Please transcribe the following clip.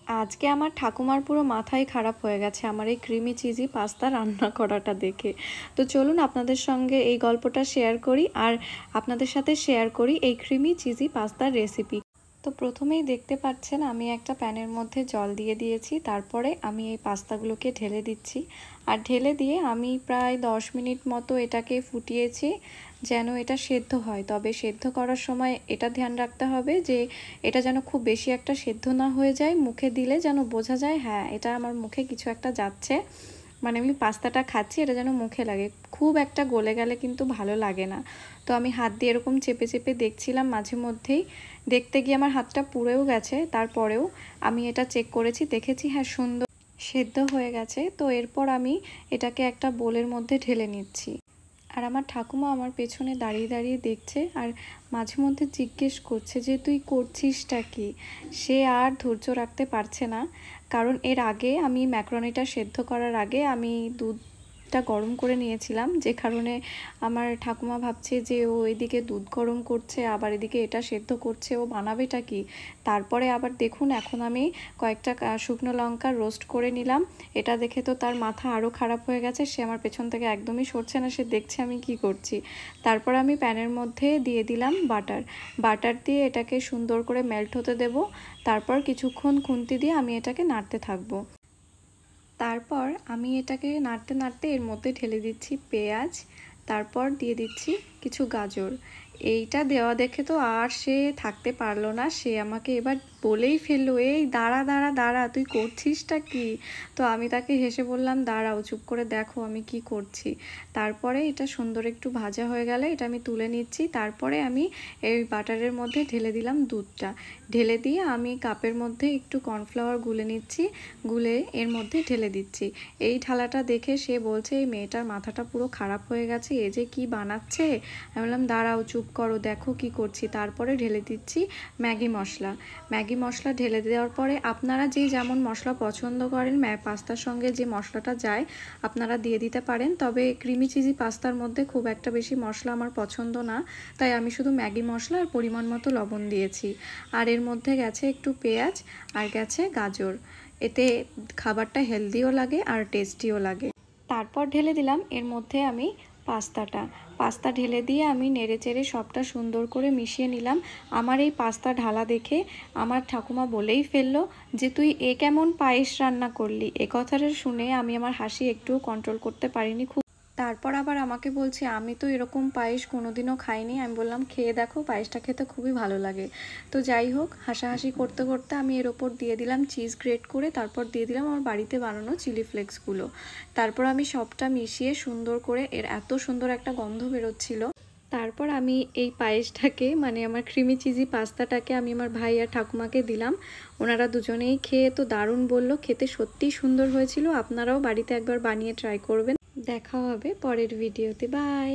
আজকে আমার ঠাকুমার পুরো মাথাই খারাপ হয়ে গেছে আমার এই ক্রিমি চিজি পাস্তা রান্না করাটা দেখে। তো চলুন আপনাদের সঙ্গে এই গল্পটা শেয়ার করি আর আপনাদের সাথে শেয়ার করি এই ক্রিমি চিজি পাস্তার রেসিপি। তো প্রথমেই দেখতে পাচ্ছেন আমি একটা প্যানের মধ্যে জল দিয়ে দিয়েছি, তারপরে আমি এই পাস্তাগুলোকে ঢেলে দিচ্ছি। আর ঢেলে দিয়ে আমি প্রায় 10 মিনিট মতো এটাকে ফুটিয়েছি যেন এটা সেদ্ধ হয়। তবে সেদ্ধ করার সময় এটা ধ্যান রাখতে হবে যে এটা যেন খুব বেশি একটা সেদ্ধ না হয়ে যায়, মুখে দিলে যেন বোঝা যায় হ্যাঁ এটা আমার মুখে কিছু একটা যাচ্ছে, মানে আমি পাস্তাটা খাচ্ছি, এটা যেন মুখে লাগে। খুব একটা গলে গেলে কিন্তু ভালো লাগে না। তো আমি হাত দিয়ে এরকম চেপে চেপে দেখছিলাম, মাঝে মধ্যেই দেখতে গিয়ে আমার হাতটা পুড়েও গেছে, তারপরেও আমি এটা চেক করেছি, দেখেছি হ্যাঁ সুন্দর সেদ্ধ হয়ে গেছে। তো এরপর আমি এটাকে একটা বোলের মধ্যে ঢেলে নিচ্ছি। আর আমার ঠাকুমা আমার পেছনে দাঁড়িয়ে দাঁড়িয়ে দেখছে আর মাঝে মধ্যে জিজ্ঞেস করছে যে তুই করছিসটা কি। সে আর ধৈর্য রাখতে পারছে না, কারণ এর আগে আমি ম্যাকারনিটা সেদ্ধ করার আগে আমি দুধটা গরম করে নিয়েছিলাম, যে কারণে আমার ঠাকুমা ভাবছে যে ও এদিকে দুধ গরম করছে আবার এদিকে এটা সেদ্ধ করছে, ও বানাবেটা কি। তারপরে আবার দেখুন এখন আমি কয়েকটা শুকনো লঙ্কা রোস্ট করে নিলাম। এটা দেখে তো তার মাথা আরও খারাপ হয়ে গেছে, সে আমার পেছন থেকে একদমই সরছে না, সে দেখছে আমি কি করছি। তারপর আমি প্যানের মধ্যে দিয়ে দিলাম বাটার দিয়ে এটাকে সুন্দর করে মেল্ট হতে দেব। তারপর কিছুক্ষণ খুন্তি দিয়ে আমি এটাকে নাড়তে থাকবো। তারপর আমি এটাকে নাড়তে নাড়তে এর মধ্যে ঢেলে দিচ্ছি পেঁয়াজ, তারপর দিয়ে দিচ্ছি কিছু গাজর। এইটা দেওয়া দেখে তো আর সে থাকতে পারলো না, সে আমাকে এবার বলেই ফেললো এই দাঁড়া দাঁড়া দাঁড়া তুই করছিসটা কি। তো আমি তাকে হেসে বললাম দাঁড়াও চুপ করে দেখো আমি কি করছি। তারপরে এটা সুন্দর একটু ভাজা হয়ে গেলে এটা আমি তুলে নিচ্ছি। তারপরে আমি এই বাটারের মধ্যে ঢেলে দিলাম দুধটা, ঢেলে দিয়ে আমি কাপের মধ্যে একটু কর্নফ্লাওয়ার গুলে নিচ্ছি, গুলে এর মধ্যে ঢেলে দিচ্ছি। এই ঢালাটা দেখে সে বলছে এই মেয়েটার মাথাটা পুরো খারাপ হয়ে গেছে, এ যে কি বানাচ্ছে। আমি বললাম দাঁড়াও চুপ করো দেখো কি করছি। তারপরে ঢেলে দিচ্ছি ম্যাগি মশলা ঢেলে দেওয়ার পরে আপনারা যে যেমন মশলা পছন্দ করেন পাস্তার সঙ্গে যে মশলাটা যায় আপনারা দিয়ে দিতে পারেন। তবে ক্রিমি চিজি পাস্তার মধ্যে খুব একটা বেশি মশলা আমার পছন্দ না, তাই আমি শুধু ম্যাগি মশলা আর পরিমাণ মতো লবণ দিয়েছি। আর এর মধ্যে গেছে একটু পেঁয়াজ আর গেছে গাজর, এতে খাবারটা হেলদিও লাগে আর টেস্টিও লাগে। তারপর ঢেলে দিলাম এর মধ্যে আমি পাস্তা ঢেলে দিয়ে আমি নেড়েচেড়ে সবটা সুন্দর করে মিশিয়ে নিলাম। আমার এই পাস্তা ঢালা দেখে আমার ঠাকুমা বলেই ফেললো যে তুই এ কেমন পায়েস রান্না করলি। এ কথাটা শুনে আমি আমার হাসি একটুও কন্ট্রোল করতে পারিনি। তারপর আবার আমাকে বলছে আমি তো এরকম পায়েস কোনোদিনও খাইনি। আমি বললাম খেয়ে দেখো, পায়েসটা খেতে খুবই ভালো লাগে। তো যাই হোক হাসাহাসি করতে করতে আমি এর ওপর দিয়ে দিলাম চিজ গ্রেট করে, তারপর দিয়ে দিলাম আমার বাড়িতে বানানো চিলি ফ্লেক্সগুলো। তারপর আমি সবটা মিশিয়ে সুন্দর করে, এর এত সুন্দর একটা গন্ধ বেরোচ্ছিল। তারপর আমি এই পায়েসটাকে মানে আমার ক্রিমি চিজি পাস্তাটাকে আমি আমার ভাই আর ঠাকুমাকে দিলাম। ওনারা দুজনেই খেয়ে তো দারুণ বলল, খেতে সত্যিই সুন্দর হয়েছিল। আপনারাও বাড়িতে একবার বানিয়ে ট্রাই করবেন। দেখা হবে পরের ভিডিওতে, বাই।